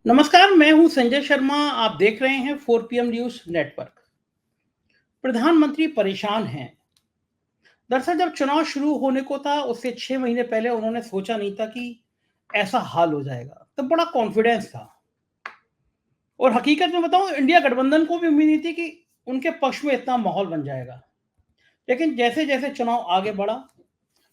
नमस्कार, मैं हूं संजय शर्मा। आप देख रहे हैं 4 PM न्यूज नेटवर्क। प्रधानमंत्री परेशान हैं। दरअसल जब चुनाव शुरू होने को था उससे 6 महीने पहले उन्होंने सोचा नहीं था कि ऐसा हाल हो जाएगा। तब बड़ा कॉन्फिडेंस था और हकीकत में बताऊं, इंडिया गठबंधन को भी उम्मीद नहीं थी कि उनके पक्ष में इतना माहौल बन जाएगा। लेकिन जैसे जैसे चुनाव आगे बढ़ा,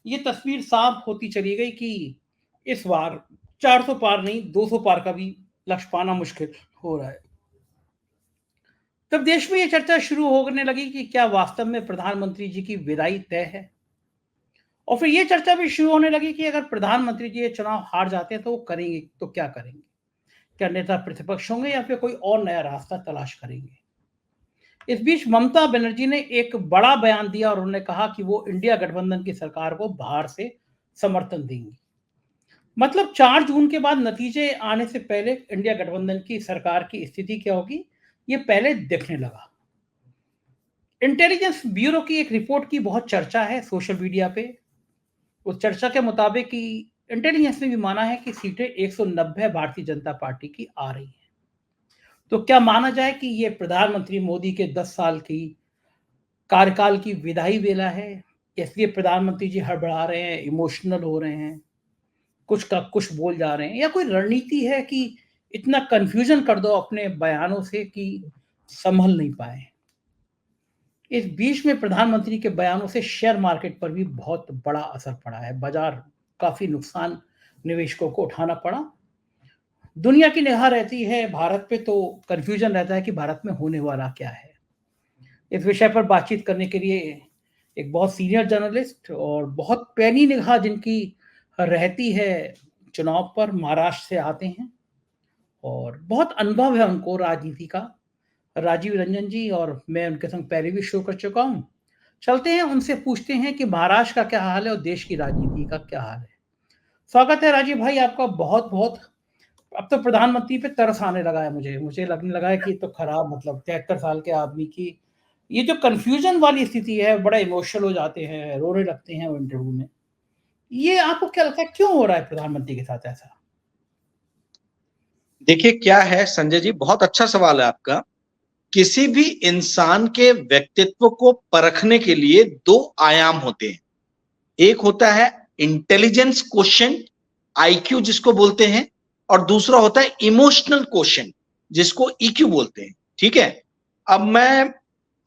ये तस्वीर साफ होती चली गई कि इस बार 400 पार नहीं, 200 पार का भी लक्ष्य पाना मुश्किल हो रहा है। तब देश में ये चर्चा शुरू होने लगी कि क्या वास्तव में प्रधानमंत्री जी की विदाई तय है। और फिर ये चर्चा भी शुरू होने लगी कि अगर प्रधानमंत्री जी ये चुनाव हार जाते हैं तो वो करेंगे तो क्या करेंगे। क्या नेता प्रतिपक्ष होंगे या फिर कोई और नया रास्ता तलाश करेंगे। इस बीच ममता बनर्जी ने एक बड़ा बयान दिया और उन्होंने कहा कि वो इंडिया गठबंधन की सरकार को बाहर से समर्थन देंगी। मतलब 4 जून के बाद नतीजे आने से पहले इंडिया गठबंधन की सरकार की स्थिति क्या होगी, ये पहले दिखने लगा। इंटेलिजेंस ब्यूरो की एक रिपोर्ट की बहुत चर्चा है सोशल मीडिया पे। उस चर्चा के मुताबिक कि इंटेलिजेंस ने भी माना है कि सीटें 190 भारतीय जनता पार्टी की आ रही हैं। तो क्या माना जाए कि ये प्रधानमंत्री मोदी के 10 साल की कार्यकाल की विदाई वेला है, इसलिए प्रधानमंत्री जी हड़बड़ा रहे हैं, इमोशनल हो रहे हैं, कुछ का कुछ बोल जा रहे हैं, या कोई रणनीति है कि इतना कंफ्यूजन कर दो अपने बयानों से कि संभल नहीं पाए। इस बीच में प्रधानमंत्री के बयानों से शेयर मार्केट पर भी बहुत बड़ा असर पड़ा है। बाजार काफी नुकसान निवेशकों को उठाना पड़ा। दुनिया की निगाह रहती है भारत पे, तो कंफ्यूजन रहता है कि भारत में होने वाला क्या है। इस विषय पर बातचीत करने के लिए एक बहुत सीनियर जर्नलिस्ट और बहुत पैनी निगाह जिनकी रहती है चुनाव पर, महाराष्ट्र से आते हैं और बहुत अनुभव है उनको राजनीति का, राजीव रंजन जी। और मैं उनके संग पहले भी शो कर चुका हूँ। चलते हैं उनसे पूछते हैं कि महाराष्ट्र का क्या हाल है और देश की राजनीति का क्या हाल है। स्वागत है राजीव भाई आपका बहुत बहुत। अब तो प्रधानमंत्री पे तरस आने लगा है, मुझे लगने लगा है कि तो खराब, मतलब 73 साल के आदमी की ये जो कंफ्यूजन वाली स्थिति है, बड़ा इमोशनल हो जाते हैं, रोने लगते हैं वो इंटरव्यू में। ये आपको क्या लगता है क्यों हो रहा है प्रधानमंत्री के साथ ऐसा? देखिए क्या है संजय जी, बहुत अच्छा सवाल है आपका। किसी भी इंसान के व्यक्तित्व को परखने के लिए दो आयाम होते हैं। एक होता है इंटेलिजेंस क्वोशिएंट, आईक्यू जिसको बोलते हैं, और दूसरा होता है इमोशनल क्वोशिएंट जिसको ईक्यू बोलते हैं। ठीक है। अब मैं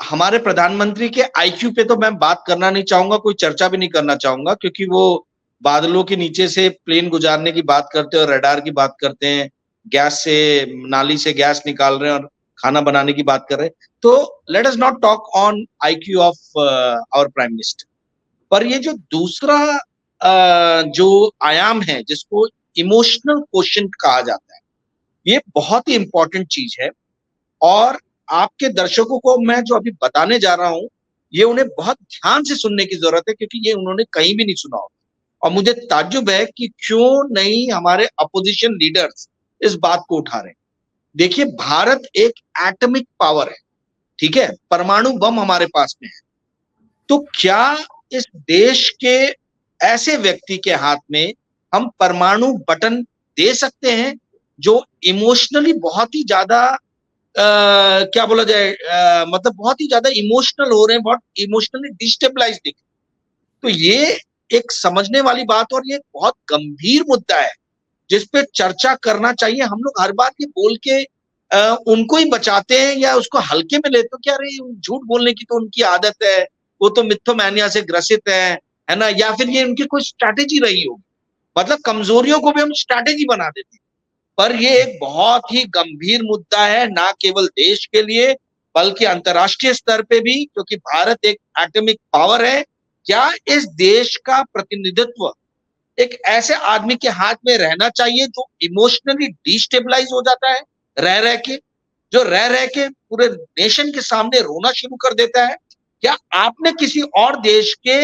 हमारे प्रधानमंत्री के आईक्यू पे तो मैं बात करना नहीं चाहूंगा, कोई चर्चा भी नहीं करना चाहूंगा, क्योंकि वो बादलों के नीचे से प्लेन गुजारने की बात करते हैं और रडार की बात करते हैं, गैस से नाली से गैस निकाल रहे हैं और खाना बनाने की बात कर रहे हैं। तो let us not talk on IQ of our prime minister. पर ये जो दूसरा जो आयाम है जिसको इमोशनल क्वोशिएंट कहा जाता है, ये बहुत ही इंपॉर्टेंट चीज है। और आपके दर्शकों को मैं जो अभी बताने जा रहा हूं, ये उन्हें बहुत ध्यान से सुनने की जरूरत है, क्योंकि ये उन्होंने कहीं भी नहीं सुना होगा। और मुझे ताज्जुब है कि क्यों नहीं हमारे अपोजिशन लीडर्स इस बात को उठा रहे हैं। देखिए, भारत एक एटॉमिक पावर है, ठीक है, परमाणु बम हमारे पास में है। तो क्या इस देश के ऐसे व्यक्ति के हाथ में हम परमाणु बटन दे सकते हैं जो इमोशनली बहुत ही ज्यादा क्या बोला जाए, मतलब बहुत ही ज्यादा इमोशनल हो रहे हैं, बहुत इमोशनली डिस्टेबलाइज दिख। तो ये एक समझने वाली बात और ये बहुत गंभीर मुद्दा है जिस पे चर्चा करना चाहिए। हम लोग हर बात ये बोल के उनको ही बचाते हैं या उसको हल्के में लेते हैं। क्या रे, झूठ बोलने की तो उनकी आदत है, वो तो मिथोमैनिया से ग्रसित है ना, या फिर ये उनकी कोई स्ट्रैटेजी रही होगी। मतलब कमजोरियों को भी हम स्ट्रैटेजी बना देते हैं। पर ये एक बहुत ही गंभीर मुद्दा है, ना केवल देश के लिए बल्कि अंतर्राष्ट्रीय स्तर पे भी, क्योंकि भारत एक एटॉमिक पावर है। क्या इस देश का प्रतिनिधित्व एक ऐसे आदमी के हाथ में रहना चाहिए जो इमोशनली डिस्टेबलाइज हो जाता है रह रह के पूरे नेशन के सामने रोना शुरू कर देता है? क्या आपने किसी और देश के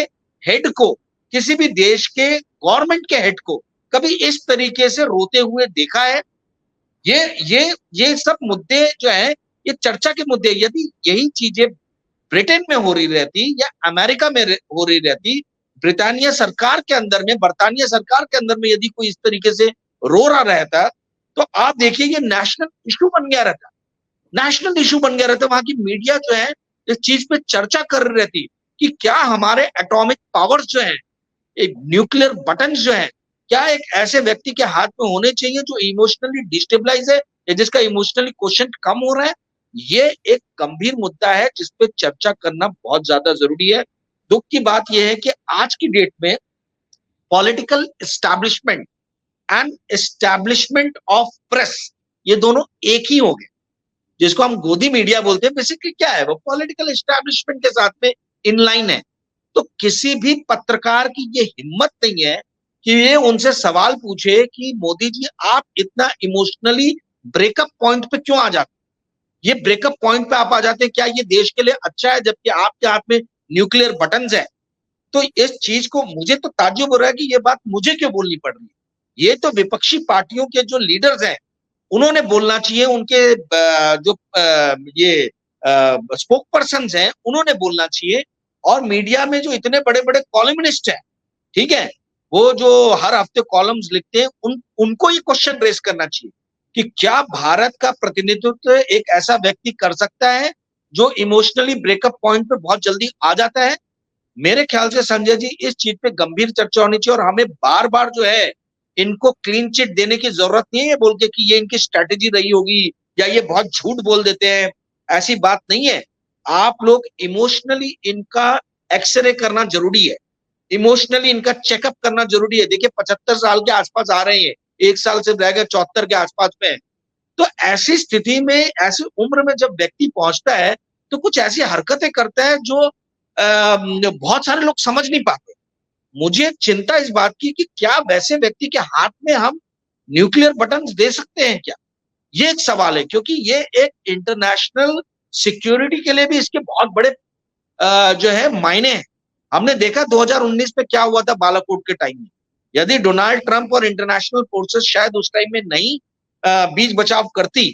हेड को, किसी भी देश के गवर्नमेंट के हेड को कभी इस तरीके से रोते हुए देखा है? ये सब मुद्दे जो है, ये चर्चा के मुद्दे। यदि यही चीजें ब्रिटेन में हो रही रहती या अमेरिका में हो रही रहती, बर्तानिया सरकार के अंदर में यदि कोई इस तरीके से रो रहा रहता, तो आप देखिए ये नेशनल इशू बन गया रहता, नेशनल इशू बन गया रहता। वहां की मीडिया जो है इस चीज पे चर्चा कर रही रहती कि क्या हमारे एटॉमिक पावर्स जो है, एक न्यूक्लियर बटन जो है, क्या एक ऐसे व्यक्ति के हाथ में होने चाहिए जो इमोशनली डिस्टेबलाइज है या जिसका इमोशनली क्वेश्चन कम हो रहा है। ये एक गंभीर मुद्दा है जिस पे चर्चा करना बहुत ज्यादा जरूरी है। दुख की बात यह है कि आज की डेट में political establishment and establishment of press, ये दोनों एक ही हो गए, जिसको हम गोदी मीडिया बोलते हैं। बेसिकली क्या है, वो पॉलिटिकल एस्टैब्लिशमेंट के साथ में इनलाइन है। तो किसी भी पत्रकार की ये हिम्मत नहीं है कि ये उनसे सवाल पूछे कि मोदी जी आप इतना इमोशनली ब्रेकअप पॉइंट पे क्यों आ जाते हैं, ये ब्रेकअप पॉइंट पे आप आ जाते हैं, क्या ये देश के लिए अच्छा है जबकि आपके हाथ में न्यूक्लियर बटन है। तो इस चीज को मुझे तो ताज्जुब हो रहा है कि ये बात मुझे क्यों बोलनी पड़ रही है। ये तो विपक्षी पार्टियों के जो लीडर्स हैं उन्होंने बोलना चाहिए, उनके जो ये स्पोक पर्सन हैं उन्होंने बोलना चाहिए। और मीडिया में जो इतने बड़े बड़े कॉलमनिस्ट हैं, ठीक है, वो जो हर हफ्ते कॉलम्स लिखते हैं, उनको ये क्वेश्चन रेस करना चाहिए कि क्या भारत का प्रतिनिधित्व एक ऐसा व्यक्ति कर सकता है जो इमोशनली ब्रेकअप पॉइंट पे बहुत जल्दी आ जाता है। मेरे ख्याल से संजय जी इस चीज पे गंभीर चर्चा होनी चाहिए और हमें बार बार जो है इनको क्लीन चिट देने की जरूरत नहीं है, ये बोल के कि ये इनकी स्ट्रेटेजी रही होगी या ये बहुत झूठ बोल देते हैं, ऐसी बात नहीं है। आप लोग इमोशनली इनका एक्सरे करना जरूरी है, इमोशनली इनका चेकअप करना जरूरी है। देखिए 75 साल के आसपास आ रहे हैं, एक साल से रह गए 74 के आसपास में। तो ऐसी स्थिति में, ऐसी उम्र में जब व्यक्ति पहुंचता है तो कुछ ऐसी हरकतें करता है जो बहुत सारे लोग समझ नहीं पाते। मुझे चिंता इस बात की कि क्या वैसे व्यक्ति के हाथ में हम न्यूक्लियर बटन दे सकते हैं क्या, ये एक सवाल है। क्योंकि ये एक इंटरनेशनल सिक्योरिटी के लिए भी इसके बहुत बड़े जो है मायने हैं। हमने देखा 2019 में क्या हुआ था बालाकोट के टाइम में। यदि डोनाल्ड ट्रंप और इंटरनेशनल फोर्सेस शायद उस टाइम में नहीं बीच बचाव करती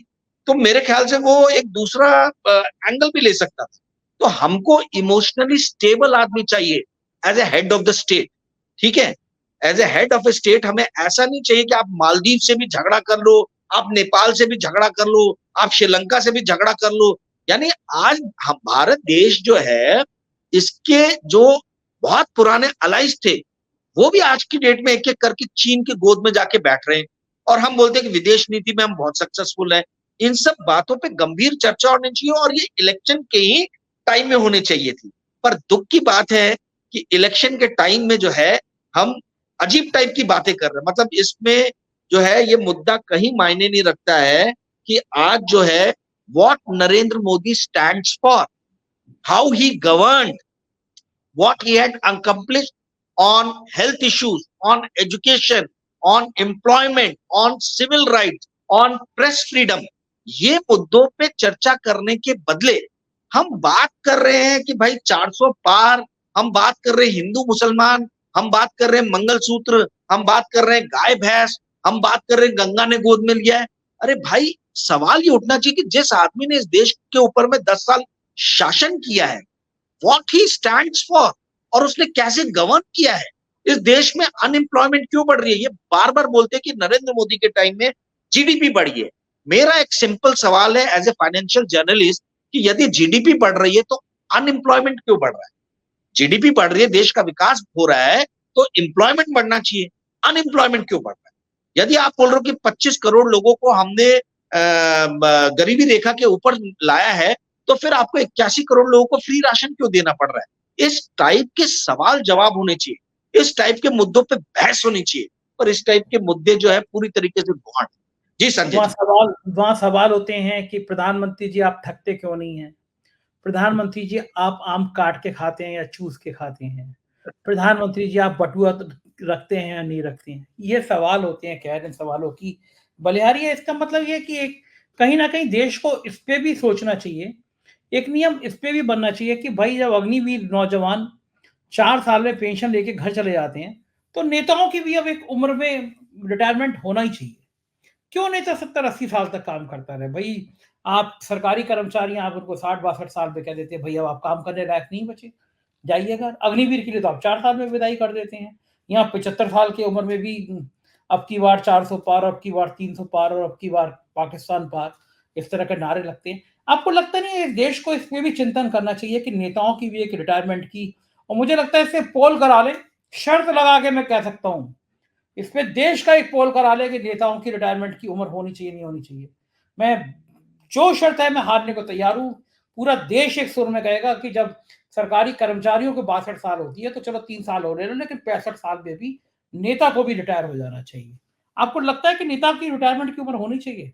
तो मेरे ख्याल से वो एक दूसरा एंगल भी ले सकता था। तो हमको इमोशनली स्टेबल आदमी चाहिए as a head of the state, ठीक है। As a head of a state हमें ऐसा नहीं चाहिए कि आप मालदीव से भी झगड़ा कर लो, आप नेपाल से भी झगड़ा कर लो, आप श्रीलंका से भी झगड़ा कर लो। यानी आज हम भारत देश जो है, इसके जो बहुत पुराने अलाइज थे वो भी आज की डेट में एक एक करके चीन की गोद में जाके बैठ रहे हैं और हम बोलते हैं कि विदेश नीति में हम बहुत सक्सेसफुल है। इन सब बातों पे गंभीर चर्चा होनी चाहिए और ये इलेक्शन के ही टाइम में होने चाहिए थी। पर दुख की बात है कि इलेक्शन के टाइम में जो है हम अजीब टाइप की बातें कर रहे हैं। मतलब इसमें जो है ये मुद्दा कहीं मायने नहीं रखता है कि आज जो है what Narendra Modi stands for, how he governed, what he had accomplished on health issues, on education, on employment, on civil rights, on press freedom। ये मुद्दों पे चर्चा करने के बदले हम बात कर रहे हैं कि भाई 400 पार, हम बात कर रहे हैं हिंदू मुसलमान, हम बात कर रहे हैं मंगलसूत्र, हम बात कर रहे हैं गाय भैंस, हम बात कर रहे हैं गंगा ने गोद में लिया है। अरे भाई सवाल ये उठना चाहिए कि जिस आदमी ने इस देश के ऊपर में 10 साल शासन किया है, व्हाट ही स्टैंड्स फॉर, और उसने कैसे गवर्न किया है। इस देश में अनएम्प्लॉयमेंट क्यों बढ़ रही है, ये बार बार बोलते हैं कि नरेंद्र मोदी के टाइम में जीडीपी बढ़ी है। मेरा एक सिंपल सवाल है एज ए फाइनेंशियल जर्नलिस्ट कि यदि जीडीपी बढ़ रही है तो अनएम्प्लॉयमेंट क्यों बढ़ रहा है। जीडीपी बढ़ रही है, देश का विकास हो रहा है, तो एम्प्लॉयमेंट बढ़ना चाहिए, अनएम्प्लॉयमेंट क्यों बढ़ रहा है। यदि आप बोल रहे हो कि 25 करोड़ लोगों को हमने गरीबी रेखा के ऊपर लाया है तो फिर आपको 81 करोड़ लोगों को फ्री राशन क्यों देना पड़ रहा है। इस टाइप के सवाल जवाब होने चाहिए, इस टाइप के मुद्दों पे बहस होनी चाहिए, और इस टाइप के मुद्दे जो है पूरी तरीके से गौण। जी संजय जी। वहां सवाल होते हैं कि प्रधानमंत्री जी आप थकते क्यों नहीं हैं, प्रधानमंत्री जी आप आम काट के खाते हैं या चूस के खाते हैं, प्रधानमंत्री जी आप बटुआ रखते हैं या नहीं रखते हैं। ये सवाल होते हैं, खैर इन सवालों की बलिहारी है। इसका मतलब ये कि एक कहीं ना कहीं देश को इस पे भी सोचना चाहिए, एक नियम इस पे भी बनना चाहिए कि भाई जब अग्निवीर नौजवान 4 साल में पेंशन लेके घर चले जाते हैं तो नेताओं की भी अब एक उम्र में रिटायरमेंट होना ही चाहिए। क्यों नेता 70-80 साल तक काम करता रहे भाई। आप सरकारी कर्मचारी, आप उनको 60-62 साल पे कह देते हैं भैया आप काम करने लायक नहीं बचे, जाइए घर। अग्निवीर के लिए तो आप 4 साल में विदाई कर देते हैं। यहाँ 75 साल की उम्र में भी अब की बार 400 पार, अब की बार 300 पार और अब की बार पाकिस्तान पार, इस तरह के नारे लगते हैं। आपको लगता नहीं है इस देश को इसमें भी चिंतन करना चाहिए कि नेताओं की भी एक रिटायरमेंट की, और मुझे लगता है इससे पोल करा लें, शर्त लगा के मैं कह सकता हूँ, इसमें देश का एक पोल करा ले कि नेताओं की रिटायरमेंट की उम्र होनी चाहिए, नहीं होनी चाहिए। मैं जो शर्त है मैं हारने को तैयार हूँ। पूरा देश एक सुर में कहेगा कि जब सरकारी कर्मचारियों को 62 साल होती है तो चलो 3 साल और ले लो, लेकिन 65 साल में भी नेता को भी रिटायर हो जाना चाहिए। आपको लगता है कि नेता की रिटायरमेंट की उम्र होनी चाहिए?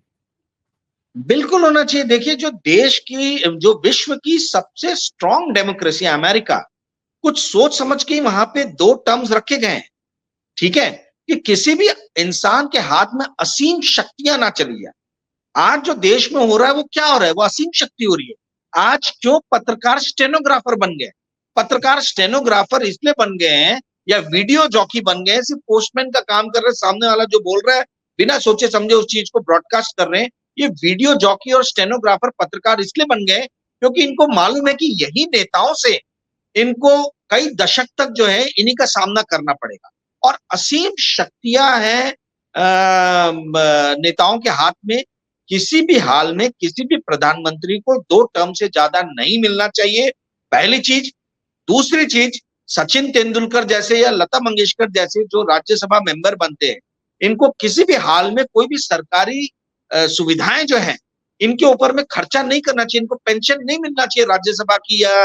बिल्कुल होना चाहिए। देखिए, जो विश्व की सबसे स्ट्रांग डेमोक्रेसी है अमेरिका, कुछ सोच समझ के वहां पे 2 टर्म्स रखे गए हैं, ठीक है, कि किसी भी इंसान के हाथ में असीम शक्तियां ना चली जाए। आज जो देश में हो रहा है वो क्या हो रहा है, वो असीम शक्ति हो रही है। आज क्यों पत्रकार स्टेनोग्राफर बन गए? पत्रकार स्टेनोग्राफर इसलिए बन गए हैं या वीडियो जॉकी बन गए हैं, सिर्फ पोस्टमैन का काम कर रहे हैं, सामने वाला जो बोल रहा है बिना सोचे समझे उस चीज को ब्रॉडकास्ट कर रहे हैं। ये वीडियो जॉकी और स्टेनोग्राफर पत्रकार इसलिए बन गए क्योंकि इनको मालूम है कि यही नेताओं से इनको कई दशक तक जो है इन्हीं का सामना करना पड़ेगा। और असीम शक्तियां हैं नेताओं के हाथ में। किसी भी हाल में किसी भी प्रधानमंत्री को 2 टर्म से ज्यादा नहीं मिलना चाहिए, पहली चीज। दूसरी चीज, सचिन तेंदुलकर जैसे या लता मंगेशकर जैसे जो राज्यसभा मेंबर बनते हैं, इनको किसी भी हाल में कोई भी सरकारी सुविधाएं जो है इनके ऊपर में खर्चा नहीं करना चाहिए। इनको पेंशन नहीं मिलना चाहिए राज्यसभा की या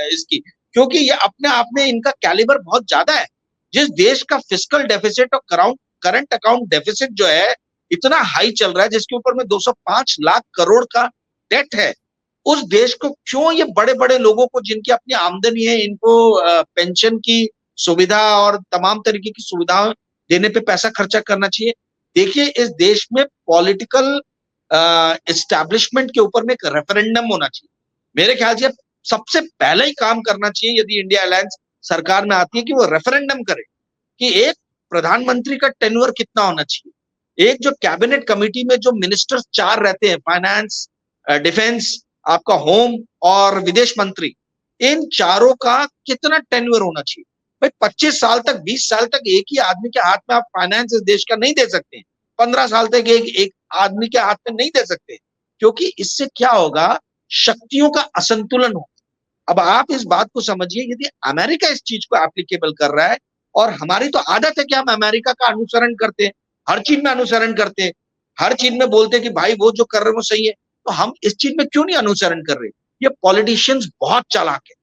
इसकी, क्योंकि ये अपने आप में इनका कैलिबर बहुत ज्यादा है। जिस देश का फिस्कल डेफिसिट और करंट अकाउंट डेफिसिट जो है इतना हाई चल रहा है, जिसके ऊपर में 205 लाख करोड़ का डेट है, उस देश को क्यों ये बड़े बड़े लोगों को जिनकी अपनी आमदनी है इनको पेंशन की सुविधा और तमाम तरीके की सुविधाएं देने पे पैसा खर्चा करना चाहिए? देखिए, इस देश में पॉलिटिकल एस्टैब्लिशमेंट के ऊपर में एक रेफरेंडम होना चाहिए। मेरे ख्याल से सबसे पहले ही काम करना चाहिए यदि इंडिया अलायंस सरकार में आती है कि वो रेफरेंडम करे कि एक प्रधानमंत्री का टेन्योर कितना होना चाहिए, एक जो कैबिनेट कमेटी में जो मिनिस्टर्स 4 रहते हैं, फाइनेंस, डिफेंस, आपका होम और विदेश मंत्री, इन चारों का कितना टेन्योर होना चाहिए। भाई 25 साल तक 20 साल तक एक ही आदमी के हाथ में आप फाइनेंस इस देश का नहीं दे सकते। 15 साल तक एक आदमी के हाथ में नहीं दे सकते, क्योंकि इससे क्या होगा, शक्तियों का असंतुलन होगा। अब आप इस बात को समझिए, यदि अमेरिका इस चीज को एप्लीकेबल कर रहा है, और हमारी तो आदत है कि हम अमेरिका का अनुसरण करते हैं, हर चीज में अनुसरण करते हैं, हर चीज में बोलते हैं कि भाई वो जो कर रहे हैं वो सही है, तो हम इस चीज में क्यों नहीं अनुसरण कर रहे? ये पॉलिटिशियंस बहुत चालाक है।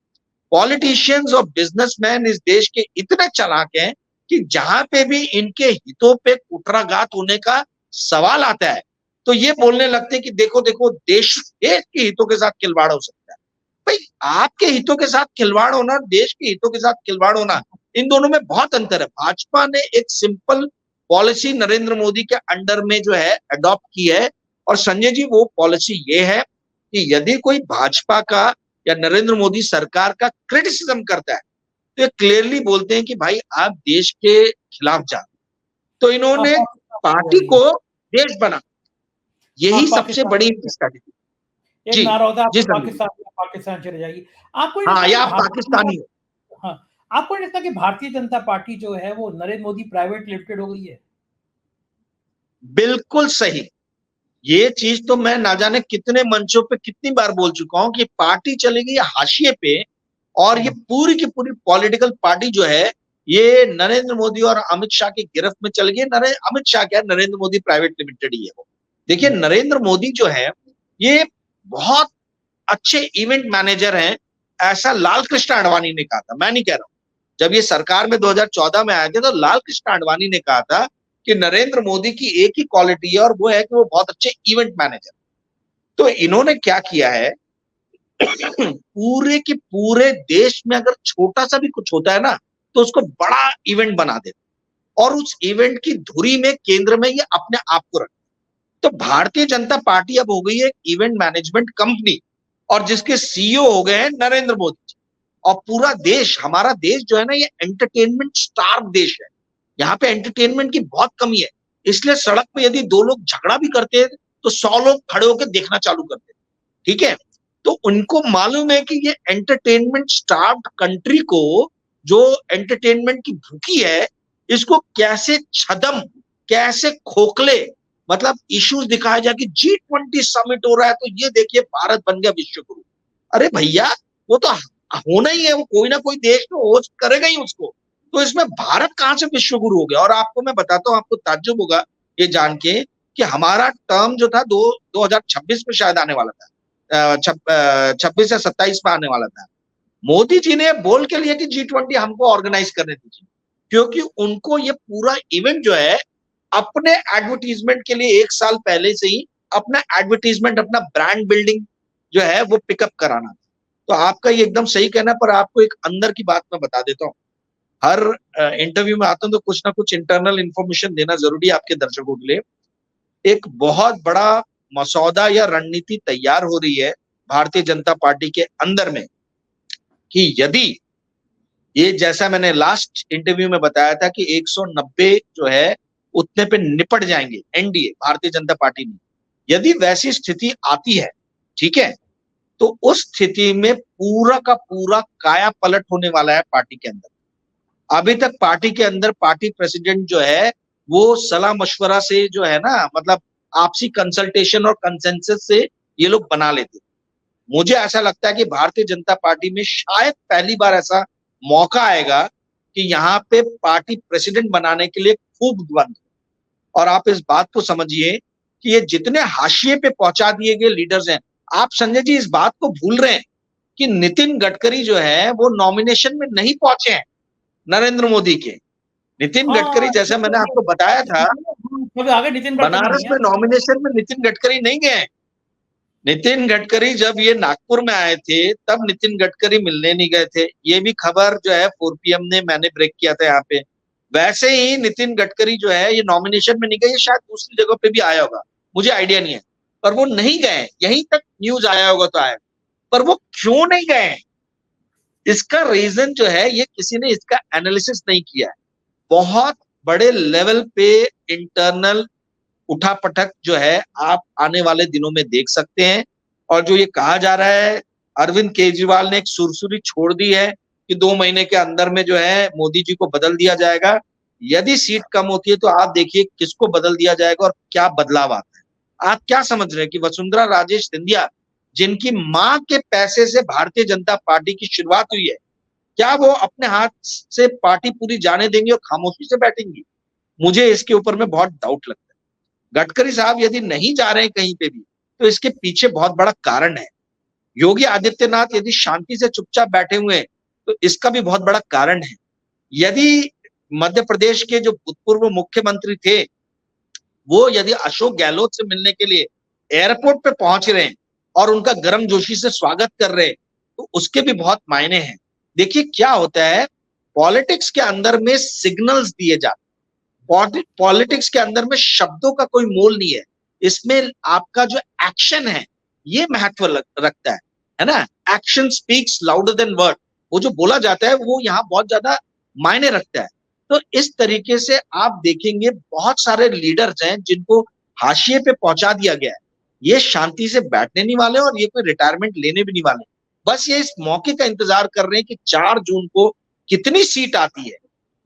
पॉलिटिशियंस और बिजनेसमैन इस देश के इतने चालाक हैं कि जहां पे भी इनके हितों पे कुठाराघात होने का सवाल आता है तो ये बोलने लगते हैं कि देखो देखो देश के हितों के साथ खिलवाड़ हो सकता है। भाई, आपके हितों के साथ खिलवाड़ होना, देश के हितों के साथ खिलवाड़ होना, इन दोनों में बहुत अंतर है। भाजपा ने एक सिंपल पॉलिसी नरेंद्र मोदी के अंडर में जो है अडॉप्ट की है, और संजय जी वो पॉलिसी ये है कि यदि कोई भाजपा का या नरेंद्र मोदी सरकार का क्रिटिसिज्म करता है तो ये क्लियरली बोलते हैं कि भाई आप देश के खिलाफ जा, तो हाँ, इन्होंने पार्टी पाकिस्तान को देश बना, हाँ, यही सबसे पाकिस्तान बड़ी स्ट्रैटेजी। एक जी, नारा होता है, जी आपको संजय जी। पाकिस्तान पाकिस्तान चले जाइए। आपको नहीं हाँ, लगता या कि आप भारतीय जनता पाकिस्तानी हो। हाँ, आपको नहीं लगता कि भारतीय जनता पार्टी जो है वो नरेंद्र मोदी प्राइवेट लिमिटेड हो गई है? बिल्कुल सही। ये चीज तो मैं ना जाने कितने मंचों पे कितनी बार बोल चुका हूं कि पार्टी चलेगी हाशिए पे, और ये पूरी की पूरी पॉलिटिकल पार्टी जो है ये नरेंद्र मोदी और अमित शाह की गिरफ्त में चल गई। अमित शाह क्या, नरेंद्र मोदी प्राइवेट लिमिटेड ही है वो। देखिए, नरेंद्र मोदी जो है ये बहुत अच्छे इवेंट मैनेजर हैं, ऐसा लाल कृष्ण आडवाणी ने कहा था, मैं नहीं कह रहा हूं। जब ये सरकार में 2014 में आए थे तो लाल कृष्ण आडवाणी ने कहा था कि नरेंद्र मोदी की एक ही क्वालिटी है और वो है कि वो बहुत अच्छे इवेंट मैनेजर। तो इन्होंने क्या किया है, पूरे के पूरे देश में अगर छोटा सा भी कुछ होता है ना तो उसको बड़ा इवेंट बना देते, और उस इवेंट की धुरी में केंद्र में ये अपने आप को रखते। तो भारतीय जनता पार्टी अब हो गई है इवेंट मैनेजमेंट कंपनी, और जिसके सीईओ हो गए हैं नरेंद्र मोदी जी। और पूरा देश, हमारा देश जो है ना, ये एंटरटेनमेंट स्टार देश है। यहाँ पे एंटरटेनमेंट की बहुत कमी है, इसलिए सड़क पे यदि 2 लोग झगड़ा भी करते हैं तो 100 लोग खड़े होकर देखना चालू करते हैं, ठीक है। तो उनको मालूम है कि ये एंटरटेनमेंट स्टार्व्ड कंट्री को, जो एंटरटेनमेंट की भूखी है, इसको कैसे छदम कैसे खोखले मतलब इश्यूज दिखाया जाए कि G20 समिट हो रहा है तो ये देखिए भारत बन गया विश्व गुरु। अरे भैया वो तो होना ही है, वो कोई ना कोई देश तो होस्ट करेगा ही उसको, तो इसमें भारत कहां से विश्व गुरु हो गया। और आपको मैं बताता हूं, आपको ताज्जुब होगा ये जान के कि हमारा टर्म जो था 2026 में शायद आने वाला था, 26 या 27 में आने वाला था। मोदी जी ने बोल के लिए कि G20 हमको ऑर्गेनाइज करने दीजिए, क्योंकि उनको ये पूरा इवेंट जो है अपने एडवर्टीजमेंट के लिए 1 साल पहले से ही अपना एडवर्टीजमेंट, अपना ब्रांड बिल्डिंग जो है वो पिकअप कराना। तो आपका ये एकदम सही कहना, पर आपको एक अंदर की बात मैं बता देता हूँ। हर इंटरव्यू में आता हूं तो कुछ ना कुछ इंटरनल इंफॉर्मेशन देना जरूरी है आपके दर्शकों के लिए। एक बहुत बड़ा मसौदा या रणनीति तैयार हो रही है भारतीय जनता पार्टी के अंदर में कि यदि ये, जैसा मैंने लास्ट इंटरव्यू में बताया था कि 190 जो है उतने पे निपट जाएंगे एनडीए भारतीय जनता पार्टी में, यदि वैसी स्थिति आती है, ठीक है, तो उस स्थिति में पूरा का पूरा काया पलट होने वाला है पार्टी के अंदर। अभी तक पार्टी के अंदर पार्टी प्रेसिडेंट जो है वो सलाह मशवरा से जो है ना, मतलब आपसी कंसल्टेशन और कंसेंसस से ये लोग बना लेते। मुझे ऐसा लगता है कि भारतीय जनता पार्टी में शायद पहली बार ऐसा मौका आएगा कि यहाँ पे पार्टी प्रेसिडेंट बनाने के लिए खूब द्वंद। और आप इस बात को समझिए कि ये जितने हाशिए पे पहुंचा दिए गए लीडर्स हैं, आप संजय जी इस बात को भूल रहे हैं कि नितिन गडकरी जो है वो नॉमिनेशन में नहीं पहुंचे हैं नरेंद्र मोदी के। नितिन गडकरी, हाँ, जैसा मैंने आपको बताया था, अभी आगे नितिन गडकरी बनारस नहीं में है। नॉमिनेशन में नितिन गडकरी नहीं गए। नितिन गडकरी जब ये नागपुर में आए थे तब नितिन गडकरी मिलने नहीं गए थे। ये भी खबर जो है 4PM ने मैंने ब्रेक किया था यहाँ पे। वैसे ही नितिन गडकरी जो है ये नॉमिनेशन में नहीं गए, शायद दूसरी जगह पे भी आया होगा, मुझे आइडिया नहीं है, पर वो नहीं गए। यहीं तक न्यूज आया होगा तो आया, पर वो क्यों नहीं गए, इसका रीजन जो है ये किसी ने इसका एनालिसिस नहीं किया है। बहुत बड़े लेवल पे इंटरनल उठापटक जो है आप आने वाले दिनों में देख सकते हैं। और जो ये कहा जा रहा है, अरविंद केजरीवाल ने एक सुरसुरी छोड़ दी है कि 2 महीने के अंदर में जो है मोदी जी को बदल दिया जाएगा। यदि सीट कम होती है तो आप देखिए किसको बदल दिया जाएगा और क्या बदलाव आता है। आप क्या समझ रहे हैं कि वसुंधरा राजे सिंधिया, जिनकी मां के पैसे से भारतीय जनता पार्टी की शुरुआत हुई है, क्या वो अपने हाथ से पार्टी पूरी जाने देंगे और खामोशी से बैठेंगी? मुझे इसके ऊपर में बहुत डाउट लगता है। गडकरी साहब यदि नहीं जा रहे हैं कहीं पे भी तो इसके पीछे बहुत बड़ा कारण है। योगी आदित्यनाथ यदि शांति से चुपचाप बैठे हुए हैं तो इसका भी बहुत बड़ा कारण है। यदि मध्य प्रदेश के जो भूतपूर्व मुख्यमंत्री थे वो यदि अशोक गहलोत से मिलने के लिए एयरपोर्ट पे पहुंच रहे हैं और उनका गर्मजोशी से स्वागत कर रहे हैं तो उसके भी बहुत मायने हैं। देखिए क्या होता है, पॉलिटिक्स के अंदर में सिग्नल्स दिए जाते, पॉलिटिक्स के अंदर में शब्दों का कोई मोल नहीं है, इसमें आपका जो एक्शन है ये महत्व रखता है ना। Action speaks louder than word, वो जो बोला जाता है वो यहाँ बहुत ज्यादा मायने रखता है। तो इस तरीके से आप देखेंगे बहुत सारे लीडर्स हैं जिनको हाशिए पे पहुंचा दिया गया है, ये शांति से बैठने नहीं वाले और ये कोई रिटायरमेंट लेने भी नहीं वाले। बस ये इस मौके का इंतजार कर रहे हैं कि 4 जून को कितनी सीट आती है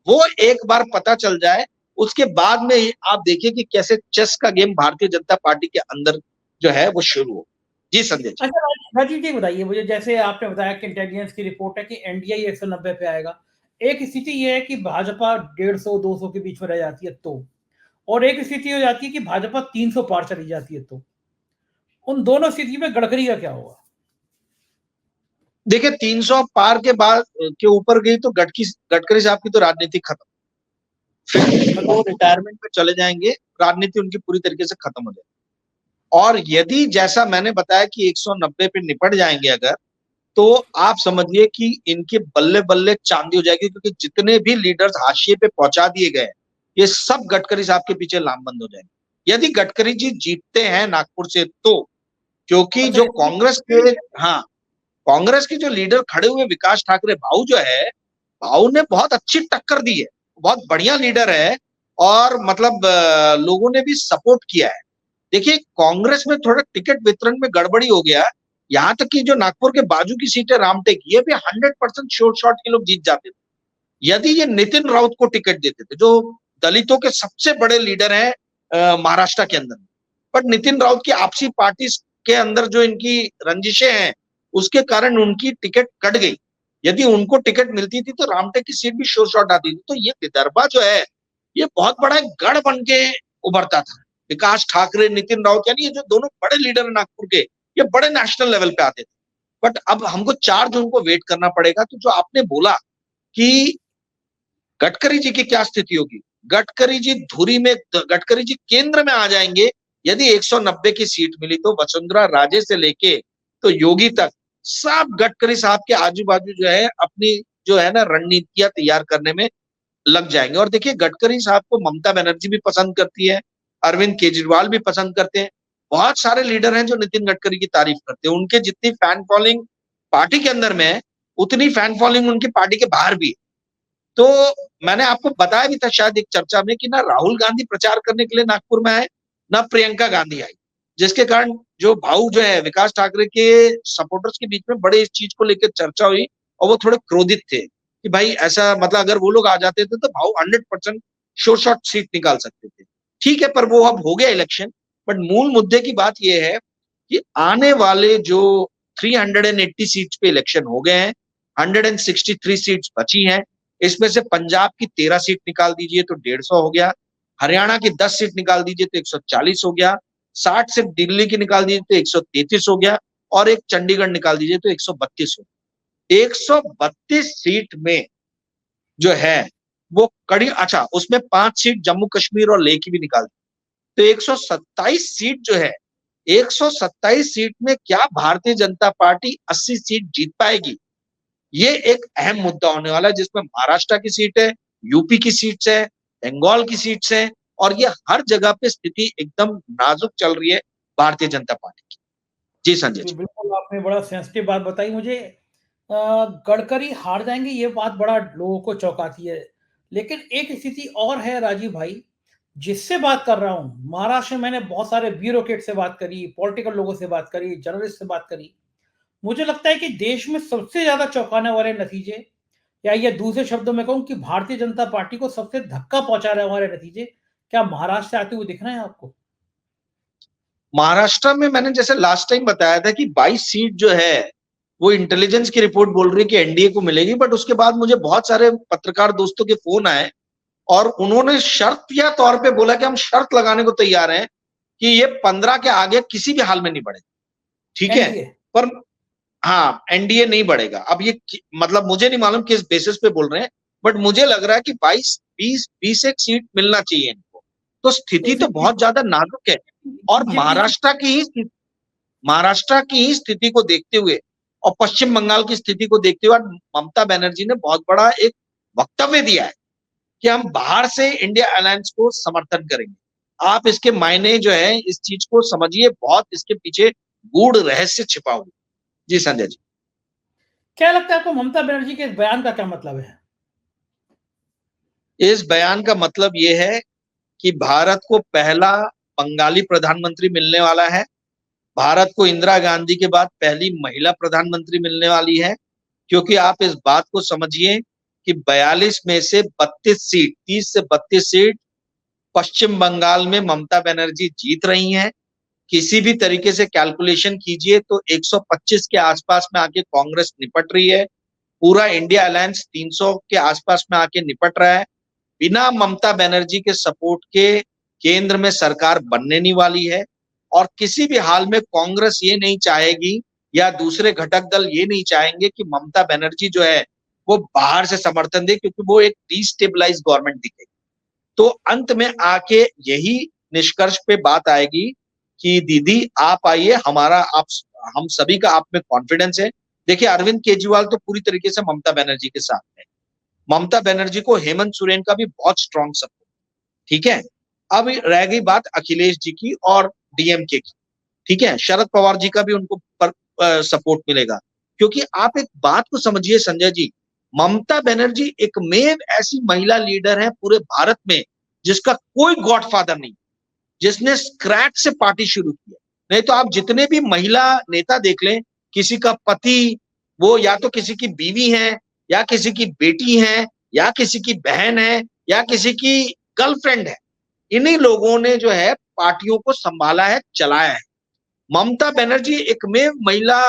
वो एक बार पता चल जाए, उसके बाद में आप देखिए कि कैसे चेस का गेम भारतीय जनता पार्टी के अंदर जो है वो शुरू हो। जी संजय जी। अच्छा राजीव जी बताइए मुझे, जैसे आपने बताया कि इंटेलिजेंस की रिपोर्ट है कि एनडीए 190 पे आएगा। एक स्थिति ये है कि भाजपा 150-200 के बीच में रह जाती है तो, और एक स्थिति हो जाती है कि भाजपा 300 पार चली जाती है तो, उन दोनों स्थिति में गडकरी का क्या होगा? देखिए 300 पार के बाद के ऊपर गई तो गडकरी साहब की तो राजनीति खत्म, फिर वो रिटायरमेंट पे चले जाएंगे, राजनीति उनकी पूरी तरीके से खत्म हो जाएगी। और यदि जैसा मैंने बताया कि 190 पे निपट जाएंगे अगर, तो आप समझिए कि इनके बल्ले बल्ले चांदी हो जाएगी, क्योंकि जितने भी लीडर्स हाशिए पे पहुंचा दिए गए ये सब गडकरी साहब के पीछे लामबंद हो जाएंगे यदि गडकरी जी जीतते हैं नागपुर से तो। क्योंकि जो कांग्रेस के, हाँ, कांग्रेस के जो लीडर खड़े हुए विकास ठाकरे भाऊ जो है, भाऊ ने बहुत अच्छी टक्कर दी है, बहुत बढ़िया लीडर है और मतलब लोगों ने भी सपोर्ट किया है। देखिए कांग्रेस में थोड़ा टिकट वितरण में गड़बड़ी हो गया, यहाँ तक कि जो नागपुर के बाजू की सीट है रामटेक, ये भी 100% श्योर शॉट के लोग जीत जाते थे यदि ये नितिन राउत को टिकट देते थे, जो दलितों के सबसे बड़े लीडर हैं महाराष्ट्र के अंदर। बट नितिन राउत की आपसी पार्टी के अंदर जो इनकी रंजिशें हैं, उसके कारण उनकी टिकट कट गई। यदि उनको टिकट मिलती थी तो रामटेक की सीट भी श्योर शॉट आती थी। तो ये विदर्भा जो है, ये बहुत बड़ा एक गढ़ बन के उभरता था। विकास ठाकरे, नितिन राउत, यानी ये जो दोनों बड़े लीडर हैं नागपुर के, ये बड़े नेशनल लेवल पे आते थे। बट अब हमको 4 जून को वेट करना पड़ेगा। तो जो आपने बोला कि गडकरी जी की क्या स्थिति होगी, गडकरी जी धुरी में, गडकरी जी केंद्र में आ जाएंगे। यदि 190 की सीट मिली तो वसुंधरा राजे से लेके तो योगी तक सब गडकरी साहब के आजू बाजू जो है अपनी जो है ना रणनीतियां तैयार करने में लग जाएंगे। और देखिए, गडकरी साहब को ममता बनर्जी भी पसंद करती है, अरविंद केजरीवाल भी पसंद करते हैं। बहुत सारे लीडर हैं जो नितिन गडकरी की तारीफ करते हैं। उनके जितनी फैन फॉलोइंग पार्टी के अंदर में है, उतनी फैन फॉलोइंग उनकी पार्टी के बाहर भी है। तो मैंने आपको बताया भी था शायद एक चर्चा में कि ना राहुल गांधी प्रचार करने के लिए नागपुर में आए, ना प्रियंका गांधी आई, जिसके कारण जो भाऊ जो है विकास ठाकरे के सपोर्टर्स के बीच में बड़े इस चीज को लेकर चर्चा हुई और वो थोड़े क्रोधित थे कि भाई ऐसा, मतलब अगर वो लोग आ जाते थे तो भाऊ 100% श्योर शॉट सीट निकाल सकते थे। ठीक है, पर वो अब हो गया इलेक्शन। बट मूल मुद्दे की बात यह है कि आने वाले जो 380 सीट्स पे इलेक्शन हो गए हैं, 163 सीट्स बची हैं। इसमें से पंजाब की 13 सीट निकाल दीजिए तो 150 हो गया, हरियाणा की 10 सीट निकाल दीजिए तो 140 हो गया, 60 सीट दिल्ली की निकाल दीजिए तो 133 हो गया, और एक चंडीगढ़ निकाल दीजिए तो 132 हो गया। 132 सीट में जो है वो कड़ी, अच्छा उसमें 5 सीट जम्मू कश्मीर और लेह की भी निकाल दी, तो 127 सीट जो है, 127 सीट में क्या भारतीय जनता पार्टी 80 सीट जीत पाएगी? ये एक अहम मुद्दा होने वाला है, जिसमें महाराष्ट्र की सीट है, यूपी की सीट्स है, बंगाल की सीट्स है, और ये हर जगह पे स्थिति एकदम नाजुक चल रही है भारतीय जनता पार्टी की। जी संजय जी, जी। बिल्कुल आपने बड़ा सेंसिटिव बात बताई मुझे। गडकरी हार जाएँगे ये बात बड़ा लोगों को चौंकाती है। लेकिन एक स्थिति और है राजीव भाई, जिससे बात कर रहा हूँ, महाराष्ट्र में मैंने बहुत सारे ब्यूरोक्रेट से बात करी, पॉलिटिकल लोगों से बात करी, जर्नलिस्ट से बात करी। मुझे लगता है कि देश में सबसे ज़्यादा चौंकाने वाले नतीजे, या ये दूसरे शब्दों में कहूँ कि भारतीय जनता पार्टी को सबसे धक्का पहुँचाने वाले नतीजे, क्या महाराष्ट्र से आते हुए दिख रहे हैं आपको? महाराष्ट्र में मैंने जैसे लास्ट टाइम बताया था कि 22 सीट जो है वो इंटेलिजेंस की रिपोर्ट बोल रही है कि एनडीए को मिलेगी। बट उसके बाद मुझे बहुत सारे पत्रकार दोस्तों के फोन आए और उन्होंने शर्तिया तौर पे बोला कि हम शर्त लगाने को तैयार हैं कि ये 15 के आगे किसी भी हाल में नहीं बढ़ेगा। ठीक है, एनडीए। पर हाँ, एनडीए नहीं बढ़ेगा। अब ये मतलब मुझे नहीं मालूम किस बेसिस पे बोल रहे हैं, बट मुझे लग रहा है कि 22 एक सीट मिलना चाहिए इनको। तो तो स्थिति फिर तो बहुत ज्यादा नाजुक है। और बीजेपी की महाराष्ट्र की ही स्थिति को देखते हुए और पश्चिम बंगाल की स्थिति को देखते हुए ममता बनर्जी ने बहुत बड़ा एक वक्तव्य दिया है कि हम बाहर से इंडिया अलायंस को समर्थन करेंगे। आप इसके मायने जो है इस चीज को समझिए, बहुत इसके पीछे गूढ़ रहस्य छिपा हुआ। जी संजय जी। क्या लगता है आपको ममता बनर्जी के इस बयान का क्या मतलब है? इस बयान का मतलब ये है कि भारत को पहला बंगाली प्रधानमंत्री मिलने वाला है। भारत को इंदिरा गांधी के बाद पहली महिला प्रधानमंत्री मिलने वाली है। क्योंकि आप इस बात को समझिए कि 42 में से 32 सीट, 30 से 32 सीट पश्चिम बंगाल में ममता बनर्जी जीत रही हैं। किसी भी तरीके से कैलकुलेशन कीजिए तो 125 के आसपास में आके कांग्रेस निपट रही है। पूरा इंडिया अलायंस 300 के आसपास में आके निपट रहा है। बिना ममता बनर्जी के सपोर्ट के केंद्र में सरकार बनने नहीं वाली है। और किसी भी हाल में कांग्रेस ये नहीं चाहेगी या दूसरे घटक दल ये नहीं चाहेंगे कि ममता बनर्जी जो है वो बाहर से समर्थन दे, क्योंकि वो एक डिस्टेबलाइज गवर्नमेंट दिखेगी। तो अंत में आके यही निष्कर्ष पे बात आएगी कि दीदी आप आइए, हमारा आप, हम सभी का आप में कॉन्फिडेंस है। देखिए, अरविंद केजरीवाल तो पूरी तरीके से ममता बनर्जी के साथ है। ममता बनर्जी को हेमंत सोरेन का भी बहुत स्ट्रॉन्ग सपोर्ट। ठीक है, अब रह गई बात अखिलेश जी की और डीएमके की। ठीक है, शरद पवार जी का भी उनको सपोर्ट मिलेगा। क्योंकि आप एक बात को समझिए संजय जी, ममता बनर्जी एकमेव ऐसी महिला लीडर है पूरे भारत में जिसका कोई गॉडफादर नहीं, जिसने स्क्रैच से पार्टी शुरू की है। नहीं तो आप जितने भी महिला नेता देख लें, किसी का पति वो या तो किसी की बीवी है, या किसी की बेटी है, या किसी की बहन है, या किसी की गर्लफ्रेंड है। इन्हीं लोगों ने जो है पार्टियों को संभाला है, चलाया है। ममता बनर्जी एकमेव महिला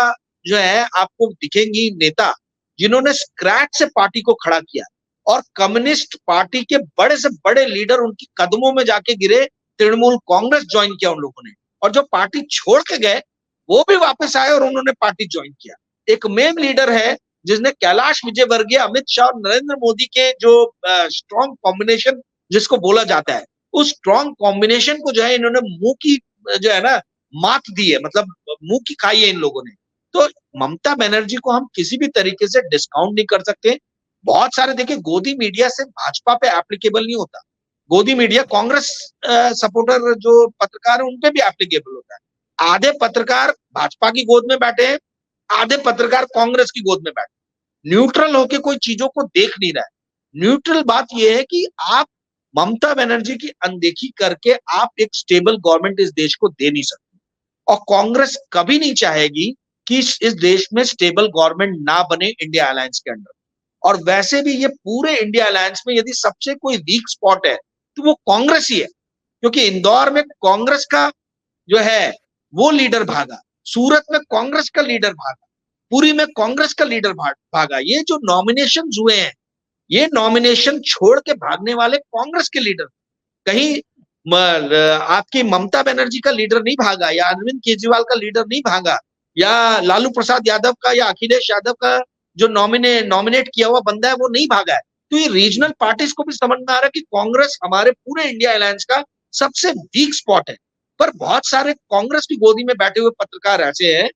जो है आपको दिखेंगी नेता जिन्होंने स्क्रैच से पार्टी को खड़ा किया, और कम्युनिस्ट पार्टी के बड़े से बड़े लीडर उनके कदमों में जाके गिरे। तृणमूल कांग्रेस ज्वाइन किया उन लोगों ने, और जो पार्टी छोड़ के गए वो भी वापस आए और उन्होंने पार्टी ज्वाइन किया। एकमेव लीडर है जिसने कैलाश विजयवर्गीय, अमित शाह और नरेंद्र मोदी के जो स्ट्रॉन्ग कॉम्बिनेशन जिसको बोला जाता है, उस स्ट्रॉन्ग कॉम्बिनेशन को जो है इन्होंने मुंह की जो है ना मात दी है, मतलब मुंह की खाई है इन लोगों ने। तो ममता बनर्जी को हम किसी भी तरीके से डिस्काउंट नहीं कर सकते। बहुत सारे देखिए गोदी मीडिया से भाजपा पे एप्लीकेबल नहीं होता, गोदी मीडिया कांग्रेस सपोर्टर जो पत्रकार है उन पे भी एप्लीकेबल होता है। आधे पत्रकार भाजपा की गोद में बैठे हैं, आधे पत्रकार कांग्रेस की गोद में बैठे, न्यूट्रल होके कोई चीजों को देख नहीं रहा है। न्यूट्रल बात यह है कि आप ममता बनर्जी की अनदेखी करके आप एक स्टेबल गवर्नमेंट इस देश को दे नहीं सकते, और कांग्रेस कभी नहीं चाहेगी कि इस देश में स्टेबल गवर्नमेंट ना बने इंडिया अलायंस के अंडर। और वैसे भी ये पूरे इंडिया अलायंस में यदि सबसे कोई वीक स्पॉट है तो वो कांग्रेस ही है, क्योंकि इंदौर में कांग्रेस का जो है वो लीडर भागा, सूरत में कांग्रेस का लीडर भागा, पुरी में कांग्रेस का लीडर भागा। ये जो नॉमिनेशन हुए हैं, ये नॉमिनेशन छोड़ के भागने वाले कांग्रेस के लीडर, कहीं आपकी ममता बनर्जी का लीडर नहीं भागा, या अरविंद केजरीवाल का लीडर नहीं भागा, या लालू प्रसाद यादव का या अखिलेश यादव का जो नॉमिनेट किया हुआ बंदा है वो नहीं भागा है। तो ये रीजनल पार्टीज को भी समझ में आ रहा है कि कांग्रेस हमारे पूरे इंडिया अलायंस का सबसे वीक स्पॉट है। पर बहुत सारे कांग्रेस की गोदी में बैठे हुए पत्रकार ऐसे हैं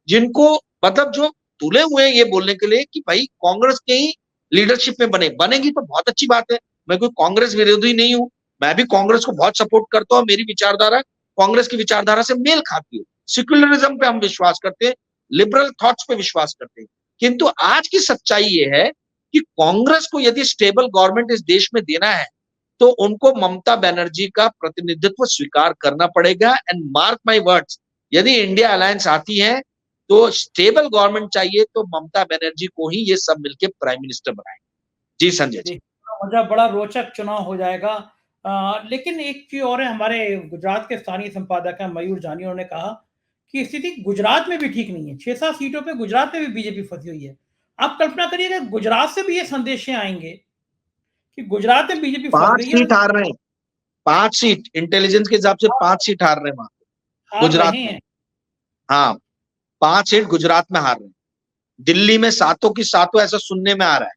जिनको मतलब जो तुले हुए हैं ये बोलने के लिए कि भाई कांग्रेस के ही लीडरशिप में बनेगी तो बहुत अच्छी बात है। मैं कोई कांग्रेस विरोधी नहीं हूं, मैं भी कांग्रेस को बहुत सपोर्ट करता हूं, मेरी विचारधारा कांग्रेस की विचारधारा से मेल खाती है। सेक्युलरिज्म पे हम विश्वास करते हैं, लिबरल थॉट्स पे विश्वास करते हैं। किंतु आज की सच्चाई ये है कि कांग्रेस को यदि स्टेबल गवर्नमेंट इस देश में देना है तो उनको ममता बनर्जी का प्रतिनिधित्व स्वीकार करना पड़ेगा। एंड मार्क माय वर्ड्स, यदि इंडिया अलायंस आती है तो स्टेबल गवर्नमेंट चाहिए तो ममता बनर्जी को ही ये सब मिलकर प्राइम मिनिस्टर बनाएंगे। जी संजय जी, बड़ा रोचक चुनाव हो जाएगा। लेकिन एक चीज और है, हमारे गुजरात के स्थानीय संपादक है मयूर जानी, उन्होंने कहा कि स्थिति गुजरात में भी ठीक नहीं है। 6-7 सीटों पे गुजरात में भी बीजेपी फंसी हुई है। आप कल्पना करिएगा गुजरात से भी ये संदेश आएंगे कि गुजरात में बीजेपी फंस 5 गई है। सीट हार रहे हैं, 5 सीट इंटेलिजेंस के हिसाब से 5 सीट हार रहे हैं वहां गुजरात में। हाँ, 5 सीट गुजरात में हार रहे हैं। दिल्ली में 7 की 7 ऐसा सुनने में आ रहा है।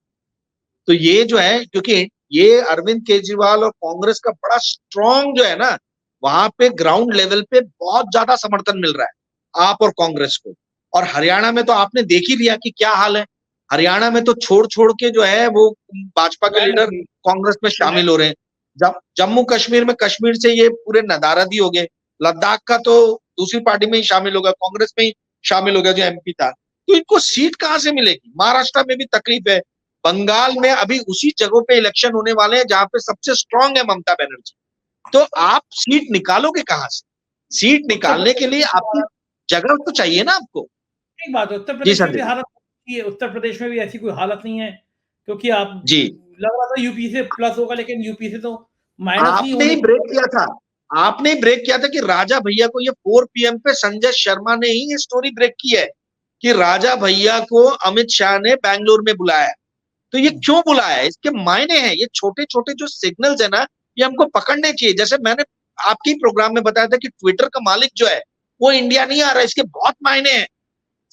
तो ये जो है, क्योंकि ये अरविंद केजरीवाल और कांग्रेस का बड़ा स्ट्रॉन्ग जो है ना, वहां पे ग्राउंड लेवल पे बहुत ज्यादा समर्थन मिल रहा है आप और कांग्रेस को। और हरियाणा में तो आपने देख ही लिया कि क्या हाल है। हरियाणा में तो छोड़ छोड़ के जो है वो भाजपा के लीडर कांग्रेस में शामिल हो रहे हैं। जम्मू कश्मीर में कश्मीर से ये पूरे नदारदी हो गए। लद्दाख का तो दूसरी पार्टी में ही शामिल होगा, कांग्रेस में ही शामिल हो गया जो एमपी था। तो इनको सीट कहां से मिलेगी? महाराष्ट्र में भी तकलीफ है, बंगाल में अभी उसी जगहों पे इलेक्शन होने वाले हैं जहां पे सबसे स्ट्रांग है ममता बनर्जी। तो आप सीट निकालोगे कहां से? सीट निकालने के लिए आपकी जगह तो चाहिए ना आपको। एक बात, उत्तर प्रदेश में भी हालत है, उत्तर प्रदेश में भी ऐसी कोई हालत नहीं है, क्योंकि आप जी लग रहा था यूपी से प्लस होगा, लेकिन यूपी से तो माइनस ही आपने ही ब्रेक किया था। आपने ब्रेक किया था कि राजा भैया को, ये 4 PM पे संजय शर्मा ने ही ये स्टोरी ब्रेक की है कि राजा भैया को अमित शाह ने बैंगलोर में बुलाया। तो ये क्यों बुलाया है, इसके मायने हैं। ये छोटे छोटे जो सिग्नल्स है ना, ये हमको पकड़ने चाहिए। जैसे मैंने आपकी प्रोग्राम में बताया था कि ट्विटर का मालिक जो है वो इंडिया नहीं आ रहा है, इसके बहुत मायने हैं।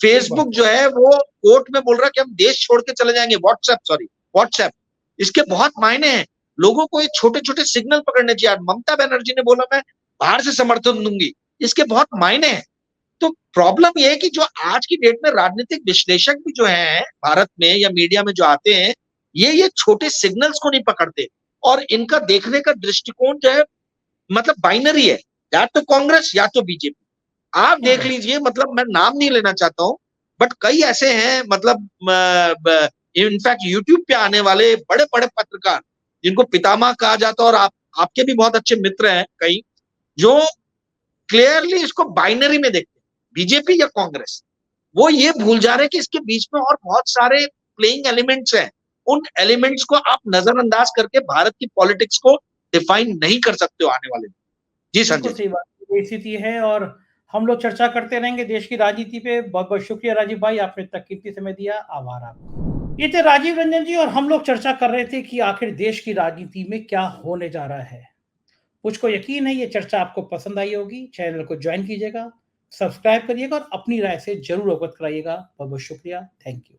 फेसबुक जो है वो कोर्ट में बोल रहा है कि हम देश छोड़ के चले जाएंगे। व्हाट्सएप, इसके बहुत मायने हैं। लोगों को ये छोटे छोटे सिग्नल पकड़ने चाहिए। ममता बनर्जी ने बोला मैं बाहर से समर्थन दूंगी, इसके बहुत मायने हैं। तो प्रॉब्लम यह है कि जो आज की डेट में राजनीतिक विश्लेषक भी जो हैं भारत में या मीडिया में जो आते हैं, ये छोटे सिग्नल्स को नहीं पकड़ते, और इनका देखने का दृष्टिकोण जो है मतलब बाइनरी है, या तो कांग्रेस या तो बीजेपी। आप देख लीजिए, मतलब मैं नाम नहीं लेना चाहता हूं, बट कई ऐसे हैं, मतलब इनफैक्ट यूट्यूब पे आने वाले बड़े बड़े पत्रकार जिनको पितामह कहा जाता है, और आपके भी बहुत अच्छे मित्र हैं कई, जो क्लियरली इसको बाइनरी में देखते हैं, बीजेपी या कांग्रेस। वो ये भूल जा रहे हैं कि इसके बीच में और बहुत सारे प्लेइंग एलिमेंट्स हैं। उन एलिमेंट्स को आप नजरअंदाज करके भारत की पॉलिटिक्स को डिफाइन नहीं कर सकते हो आने वाले दिन। जी संजय बिल्कुल जी। सही बात, ये स्थिति है और हम लोग चर्चा करते रहेंगे देश की राजनीति पे। बहुत-बहुत शुक्रिया राजीव भाई, आपने इतना कीमती समय दिया, आभार आपका। ये थे राजीव रंजन जी और हम लोग चर्चा कर रहे थे कि आखिर देश की राजनीति में क्या होने जा रहा है। मुझको यकीन है ये चर्चा आपको पसंद आई होगी। चैनल को जॉइन कीजिएगा, सब्सक्राइब करिएगा और अपनी राय से ज़रूर अवगत कराइएगा। बहुत-बहुत शुक्रिया। Thank you.